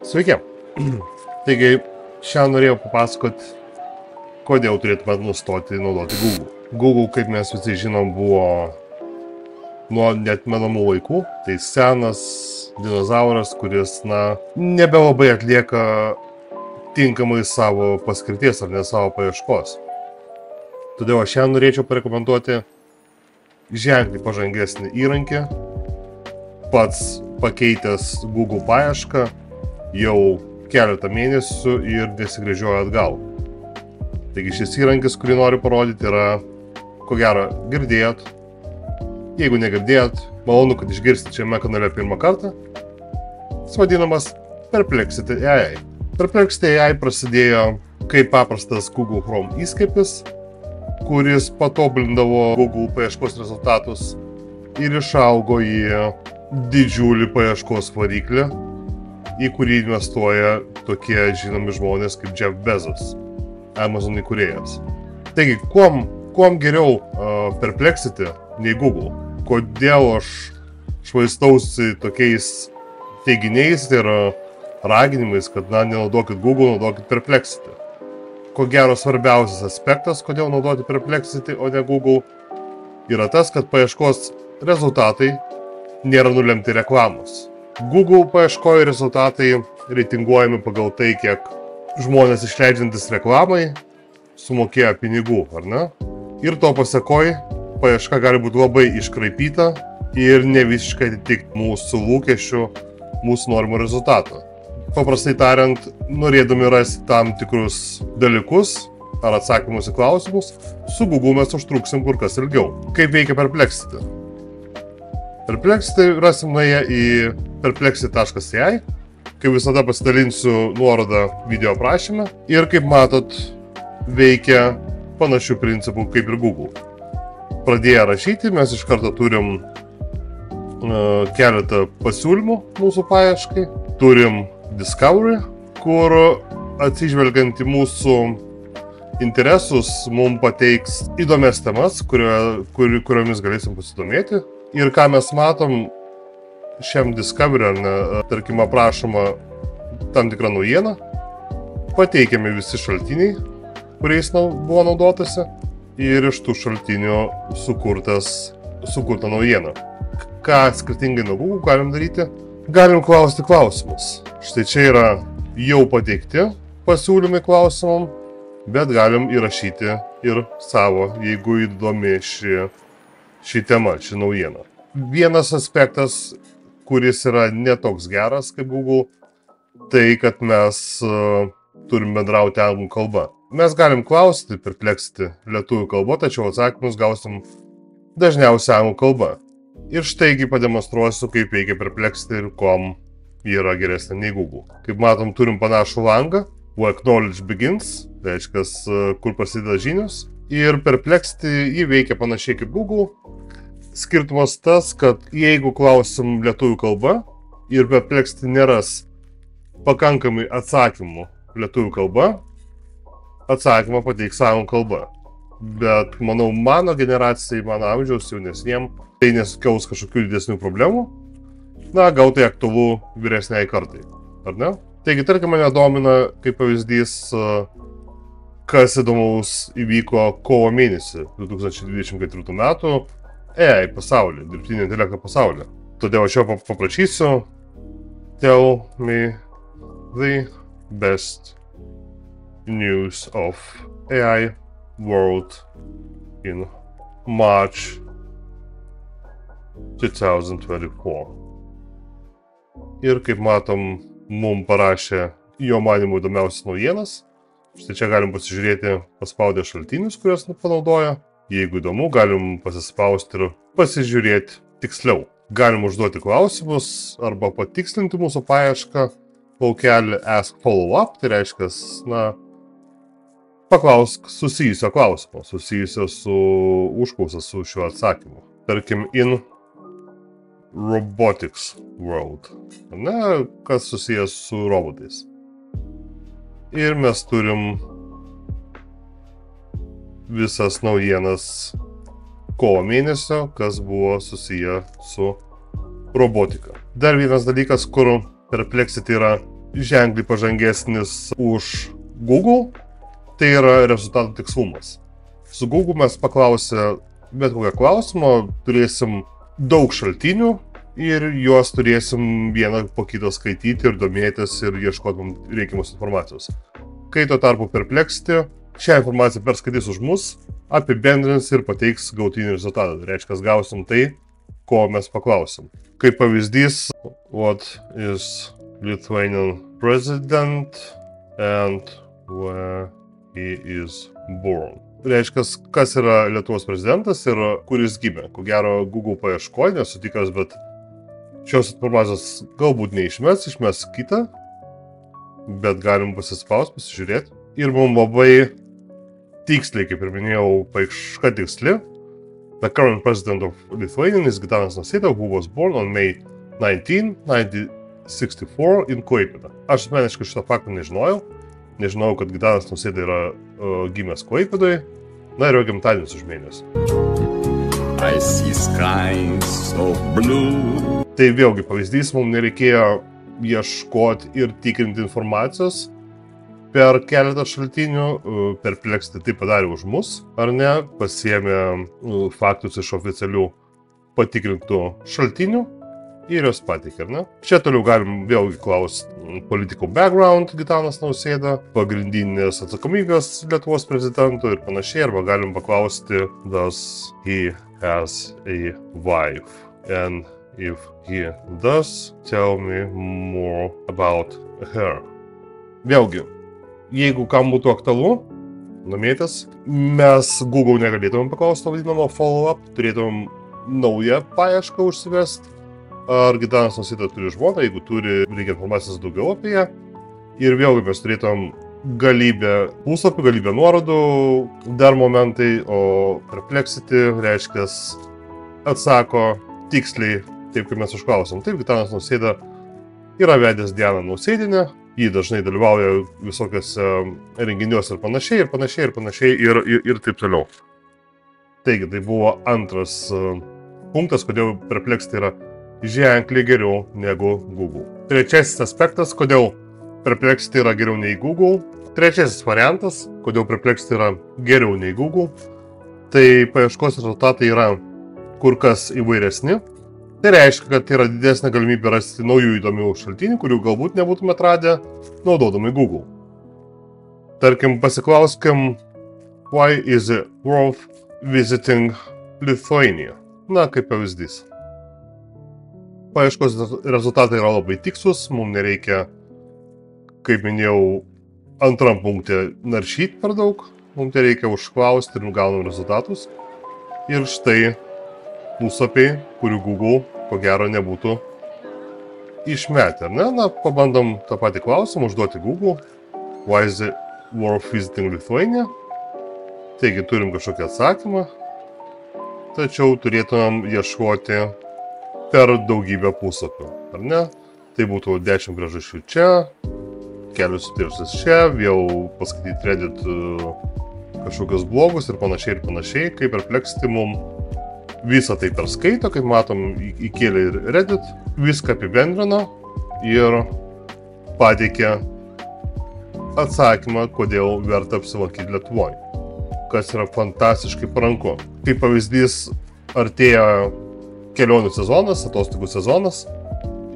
Sveiki. Taigi, šiandien norėjau papasakoti, kodėl turėtume nustoti naudoti Google. Google, kaip mes visi žinom, buvo nuo neatmenamų laikų. Tai senas dinozauras, kuris, nebelabai atlieka tinkamai savo paskirties ar ne savo paieškos. Todėl aš šiandien norėčiau parekomenduoti ženkliai pažangesnį įrankį, pats pakeitęs Google paiešką jau keletą mėnesių ir nesigręžioja atgal. Taigi šis įrankis, kurį noriu parodyti, yra, ko gero, girdėjot. Jeigu negirdėjot, malonu, kad išgirsite šiame kanale pirmą kartą. Jis vadinamas Perplexity AI. Perplexity AI prasidėjo kaip paprastas Google Chrome įskaipis, kuris patobulindavo Google paieškos rezultatus ir išaugo į didžiulį paieškos variklį, į kurį investuoja tokie žinomi žmonės kaip Jeff Bezos, Amazon įkūrėjas. Taigi, kuom geriau Perplexity nei Google? Kodėl aš švaistausi tokiais teiginiais ir raginimais, kad nenaudokit Google, naudokit Perplexity? Ko gero svarbiausias aspektas, kodėl naudoti Perplexity, o ne Google, yra tas, kad paieškos rezultatai nėra nulemti reklamos. Google paieškojo rezultatai reitinguojami pagal tai, kiek žmonės išleidžiantis reklamai sumokėjo pinigų, ar ne? Ir to pasakoj, paieška gali būti labai iškraipyta ir ne visiškai atitikti mūsų lūkesčių, mūsų norimų rezultatų. Paprastai tariant, norėdami rasti tam tikrus dalykus ar atsakymus į klausimus, su Google mes užtruksim kur kas ilgiau. Kaip veikia Perplexity? Perplexity rasim nuėję į perplexity.ai. Kaip visada pasidalinsiu nuorodą video aprašyme. Ir kaip matot, veikia panašių principų kaip ir Google. Pradėję rašyti, mes iš karto turim keletą pasiūlymų mūsų paieškai. Turim Discovery, kur atsižvelgiant į mūsų interesus, mums pateiks įdomias temas, kuriomis galėsim pasidomėti. Ir ką mes matom šiam Discovery, tarkim, aprašoma tam tikrą naujieną, pateikiami visi šaltiniai, kuriais buvo naudotasi, ir iš tų šaltinių sukurta naujiena. Ką skirtingai nuo Google galim daryti? Galim klausti klausimus. Štai čia yra jau pateikti pasiūlymai klausimam, bet galim įrašyti ir savo, jeigu įdomi ši tema, ši naujiena. Vienas aspektas, kuris yra netoks geras kaip Google, tai kad mes turim bendrauti anglų kalba. Mes galim klausti Perplexity lietuvių kalba, tačiau atsakymus gausim dažniausiai anglų kalba. Ir štaigi pademonstruosiu, kaip veikia Perplexity ir kuom yra geresnė nei Google. Kaip matom, turim panašų langą, Where Knowledge Begins, reiškia, kur prasideda žinios. Ir Perplexity jį veikia panašiai kaip Google. Skirtumas tas, kad jeigu klausim lietuvių kalba ir Perplexity neras pakankamai atsakymų lietuvių kalba, atsakymą pateiks anglų kalba. Bet, manau, mano generacijai, mano amžiaus jaunesniem, tai nesukels kažkokių didesnių problemų. Gal tai aktualu vyresniai kartai, ar ne? Taigi, tarkim, mane domina, kaip pavyzdys, kas įdomaus įvyko kovo mėnesį 2024 metų AI pasaulyje, dirbtinio intelekto pasaulyje. Todėl aš jo paprašysiu, tell me the best news of AI world in March 2024. Ir kaip matom, mums parašė jo manimų įdomiausias naujienas. Štai čia galim pasižiūrėti paspaudę šaltinius, kuriuos panaudoja. Jeigu įdomu, galim pasispausti ir pasižiūrėti tiksliau. Galim užduoti klausimus arba patikslinti mūsų paiešką. Laukelį Ask Follow Up, tai reiškia, paklausk susijusio klausimo, susijusio su užklausa su šiuo atsakymu. Tarkim, in robotics world, kas susijęs su robotais. Ir mes turim visas naujienas kovo mėnesio, kas buvo susiję su robotika. Dar vienas dalykas, kur Perplexity yra ženkliai pažangesnis už Google, tai yra rezultatų tikslumas. Su Google mes paklausę bet kokią klausimą, turėsim daug šaltinių ir juos turėsim vieną po kito skaityti ir domėtis ir ieškoti reikiamos informacijos. Kai tuo tarpu Perplexity šią informaciją perskaitys už mus, apibendrins ir pateiks galutinį rezultatą. Tai reiškia, gausim tai, ko mes paklausim. Kaip pavyzdys, what is Lithuanian president and where he is born. Reiškia, kas yra Lietuvos prezidentas ir kur jis gimė. Ko gero Google paieškoja, nesu tikras, bet šios informacijos galbūt neišmes, išmes kitą, bet galim pasispaust, pasižiūrėti. Ir mums labai tiksliai, kaip ir minėjau, paieška tiksli. The current president of Lithuania is Gitanas Nausėda, who was born on May 19, 1964 in Klaipėda. Aš asmeniškai šitą faktą nežinojau. Nežinojau, kad Gitanas Nausėda yra gimęs Klaipėdoje. Na ir jo gimtadienis už mėnesį. I see skies of blue. Tai vėlgi pavyzdys, mums nereikėjo ieškoti ir tikrinti informacijos per keletą šaltinių. Perplexity tai padarė už mus, ar ne? Pasiėmė faktus iš oficialių patikrintų šaltinių ir jos pateikė, ar ne? Čia toliau galim vėlgi klausti political background Gitanas Nausėda, pagrindinės atsakomybės Lietuvos prezidento ir panašiai, arba galim paklausti, does he has a wife? And if he does, tell me more about her. Vėlgi, jeigu kam būtų aktualu, domėtis, mes Google negalėtumėm paklausti vadinamo follow-up, turėtumėm naują paiešką užsivesti, ar Gitanas Nausėda turi žmoną, jeigu turi, reikia informacijos daugiau apie ją. Ir vėlgi mes turėtumėm galybę puslapių, galybę nuorodų, dar momentai, o Perplexity reiškia atsako tiksliai taip, kaip mes užklausom. Taip, Gitanas Nausėda yra vedęs Dianą Nausėdinę, jį dažnai dalyvauja visokiuose renginiuose ir panašiai ir taip toliau. Taigi, tai buvo antras punktas, kodėl Perplexity yra ženkliai geriau negu Google. Trečiasis aspektas, kodėl Perplexity yra geriau nei Google. Trečiasis variantas, kodėl Perplexity yra geriau nei Google, tai paieškos rezultatai yra kur kas įvairesni. Tai reiškia, kad yra didesnė galimybė rasti naujų įdomių šaltinių, kurių galbūt nebūtume atradę naudodami Google. Tarkim, pasiklauskim, why is it worth visiting Lithuania? Na, kaip pavyzdys. Paieškos rezultatai yra labai tikslus, mums nereikia, kaip minėjau, antram punktė naršyti per daug, mums reikia užklausti ir gaunam rezultatus. Ir štai puslapiai, kurių Google, ko gero, nebūtų išmetę, ar ne? Na, pabandom tą patį klausimą užduoti Google, why is it worth visiting Lithuania? Taigi turim kažkokį atsakymą, tačiau turėtumėm ieškoti per daugybę puslapių, ar ne? Tai būtų 10 priežasčių čia, kelios priežastys čia, vėl paskaityti Reddit kažkokius blogus ir panašiai, kaip Perplexity mum visą tai perskaito, kaip matom, įkėlė ir Reddit, viską apibendrino ir pateikė atsakymą, kodėl verta apsilankyti Lietuvoje, kas yra fantastiškai paranku. Kaip pavyzdys, artėja kelionių sezonas, atostogų sezonas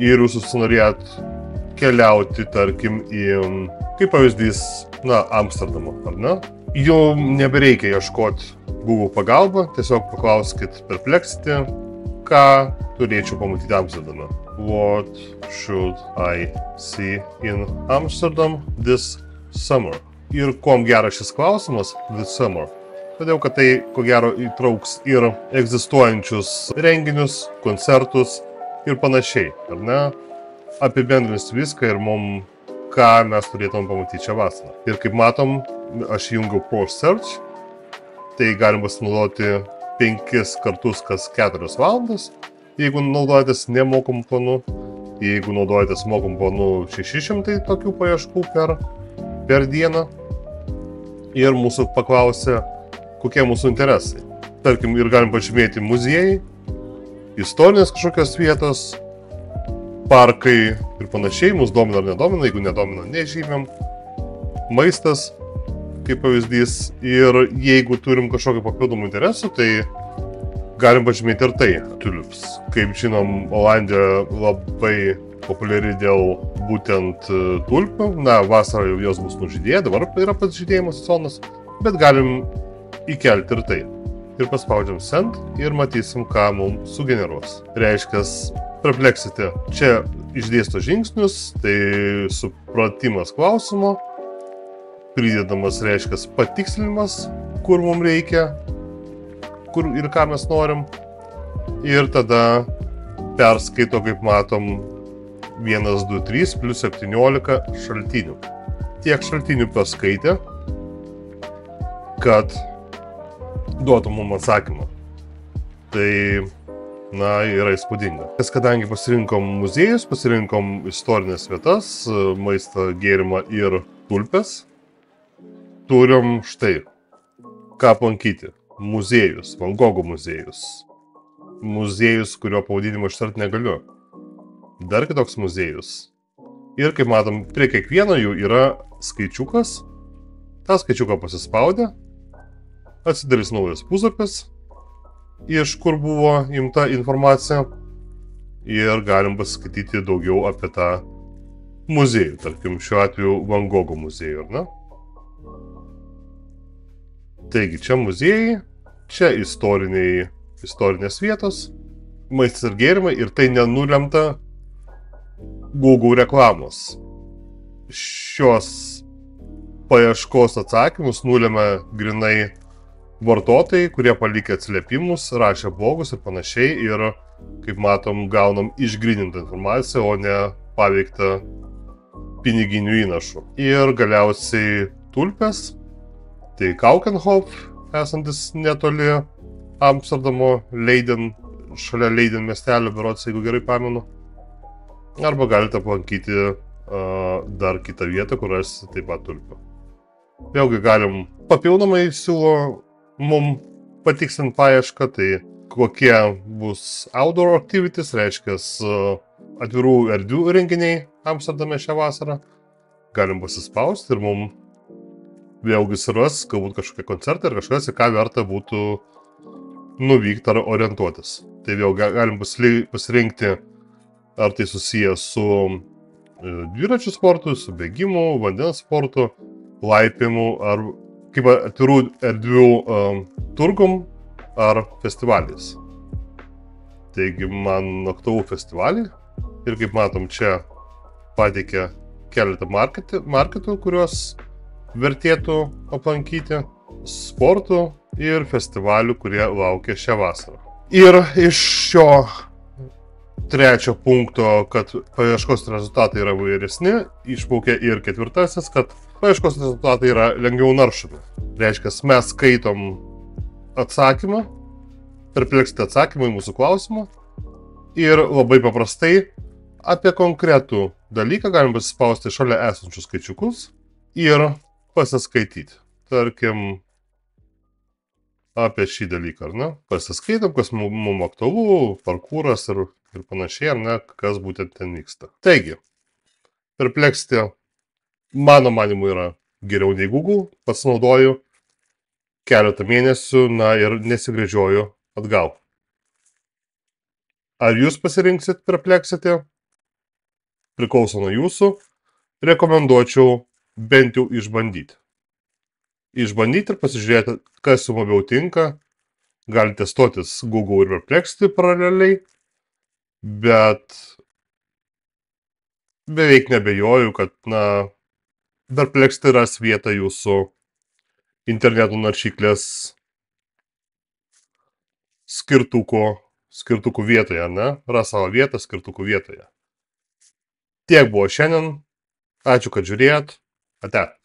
ir jūs užsinorėjot keliauti, tarkim, į, kaip pavyzdys, na, Amsterdamą, ar ne? Jums nebereikia ieškoti Google pagalbą, tiesiog paklauskit Perplexity, ką turėčiau pamatyti Amsterdame. What should I see in Amsterdam this summer? Ir kuom geras šis klausimas, this summer? Todėl, kad tai, ko gero, įtrauks ir egzistuojančius renginius, koncertus ir panašiai, ar ne? Apibendrins viską ir mum, ką mes turėtum pamatyti šią vasarą. Ir kaip matom, aš įjungiau Pro Search, tai galim pasinaudoti 5 kartus kas 4 valandas, jeigu naudojatės nemokamų planų, jeigu naudojatės mokamų planų 600 tokių paieškų per dieną. Ir mūsų paklausė, kokie mūsų interesai. Tarkim, ir galim pažymėti muziejai, istorinės kažkokios vietos, parkai ir panašiai, mus domina ar nedomina, jeigu nedomina, nežymėm. Maistas, kaip pavyzdys, ir jeigu turim kažkokį papildomų interesų, tai galim pažymėti ir tai. Tulips. Kaip žinom, Olandija labai populiari dėl būtent tulpių. Na, vasarą jau jos bus nužydėję, dabar yra pats žydėjimo sezonas, bet galim įkelti ir tai. Ir paspaudžiam Send ir matysim, ką mums sugeneruos. Reiškias, Perplexity čia išdėsto žingsnius, tai supratimas klausimo, pridedamas, reiškias, patikslinimas, kur mums reikia, kur ir ką mes norim. Ir tada perskaito, kaip matom, 1, 2, 3 plus 17 šaltinių. Tiek šaltinių paskaitė, kad duotų mums atsakymą. Tai, na, yra įspūdinga. Nes kadangi pasirinkom muziejus, pasirinkom istorinės vietas, maistą, gėrimą ir tulpes, turim štai, ką aplankyti. Muziejus, Van Gogo muziejus. Muziejus, kurio pavadinimo ištart negaliu. Dar kitoks muziejus. Ir kaip matom, prie kiekvieno jų yra skaičiukas. tą skaičiuką pasispaudę, atsidarys naujas puslapis, iš kur buvo imta informacija ir galim pasiskaityti daugiau apie tą muziejų, tarkim šiuo atveju Van Gogo muziejų, ar ne? Taigi, čia muziejai, čia istorinės vietos, maistas ir gėrimai ir tai nenulemta Google reklamos. Šios paieškos atsakymus nulemia grinai vartotojai, kurie palikė atsiliepimus, rašė blogus ir panašiai ir, kaip matom, gaunam išgrynintą informaciją, o ne paveiktą piniginių įnašų. Ir galiausiai tulpės, tai Keukenhof, esantis netoli Amsterdamo, Leiden, šalia Leiden miestelio, berods, jeigu gerai pamenu. Arba galite aplankyti dar kitą vietą, kur rasite taip pat tulpių. Vėlgi galim papildomai siūlo mum patikslinti paiešką, tai kokie bus outdoor activities, reiškia atvirų erdvių renginiai Amsterdame šią vasarą. Galim pasispausti ir mum vėlgi suras, galbūt kažkokie koncertai ir kažkas, į ką verta būtų nuvykti ar orientuotis. Tai vėl galim pasirinkti, ar tai susijęs su dviračių sportu, su bėgimu, vandens sportu, laipimu, ar kaip atvirų erdvių turgum ar festivaliais. Taigi man aktualu festivalį ir kaip matom čia pateikia keletą marketų, kuriuos vertėtų aplankyti, sportų ir festivalių, kurie laukia šią vasarą. Ir iš šio trečio punkto, kad paieškos rezultatai yra įvairesni, išplaukia ir ketvirtasis, kad paieškos rezultatai yra lengviau naršomi. Reiškia, mes skaitom atsakymą, Perplexity atsakymą į mūsų klausimą ir labai paprastai apie konkretų dalyką galim pasispausti šalia esančius skaičiukus ir pasiskaityti. Tarkim, apie šį dalyką, ar ne? Pasiskaitom, kas mums aktualu, parkūras ir panašiai, ar ne, kas būtent ten vyksta. Taigi, Perplexity mano manimu yra geriau nei Google, pats naudoju keletą mėnesių, na ir nesigręžioju atgal. Ar jūs pasirinksit Perplexity? Priklauso nuo jūsų. Rekomenduočiau bent jau išbandyti. Išbandyti ir pasižiūrėti, kas jums labiau tinka. Galite testuotis Google ir Perplexity paraleliai, bet beveik nebejoju, kad, na, Perplexity ras vietą jūsų interneto naršyklės skirtukų vietoje, ne? Ras savo vietą skirtukų vietoje. Tiek buvo šiandien. Ačiū, kad žiūrėjot. Ate.